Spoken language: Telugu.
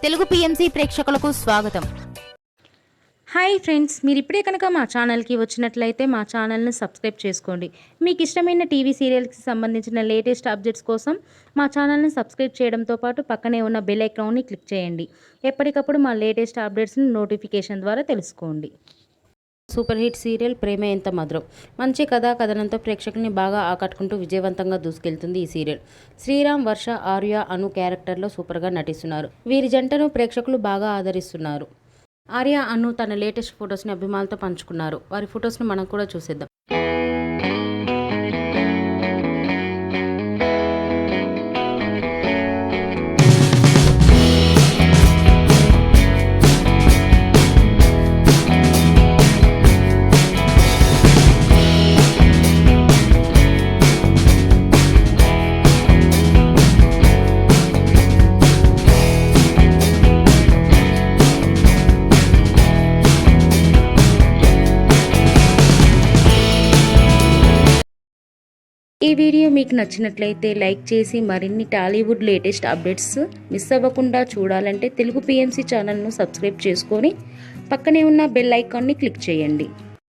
తెలుగు పిఎంసి ప్రేక్షకులకు స్వాగతం. హాయ్ ఫ్రెండ్స్, మీరు ఇప్పుడే కనుక మా ఛానల్కి వచ్చినట్లయితే మా ఛానల్ని సబ్స్క్రైబ్ చేసుకోండి. మీకు ఇష్టమైన టీవీ సీరియల్కి సంబంధించిన లేటెస్ట్ అప్డేట్స్ కోసం మా ఛానల్ని సబ్స్క్రైబ్ చేయడంతో పాటు పక్కనే ఉన్న బెల్ ఐకాన్ని క్లిక్ చేయండి. ఎప్పటికప్పుడు మా లేటెస్ట్ అప్డేట్స్ని నోటిఫికేషన్ ద్వారా తెలుసుకోండి. సూపర్ హిట్ సీరియల్ ప్రేమ ఎంత మధురం. మంచి కథనంతో ప్రేక్షకుల్ని బాగా ఆకట్టుకుంటూ విజయవంతంగా దూసుకెళ్తుంది ఈ సీరియల్. శ్రీరామ్, వర్ష, ఆర్య, అను క్యారెక్టర్లో సూపర్గా నటిస్తున్నారు. వీరి జంటను ప్రేక్షకులు బాగా ఆదరిస్తున్నారు. ఆర్య, అను తన లేటెస్ట్ ఫొటోస్ని అభిమానులతో పంచుకున్నారు. వారి ఫొటోస్ని మనం కూడా చూసేద్దాం. ఈ వీడియో మీకు నచ్చినట్లయితే లైక్ చేసి మరిన్ని టాలీవుడ్ లేటెస్ట్ అప్డేట్స్ మిస్ అవ్వకుండా చూడాలంటే తెలుగు పిఎంసి ఛానల్ను సబ్స్క్రైబ్ చేసుకొని పక్కనే ఉన్న బెల్ ఐకాన్ని క్లిక్ చేయండి.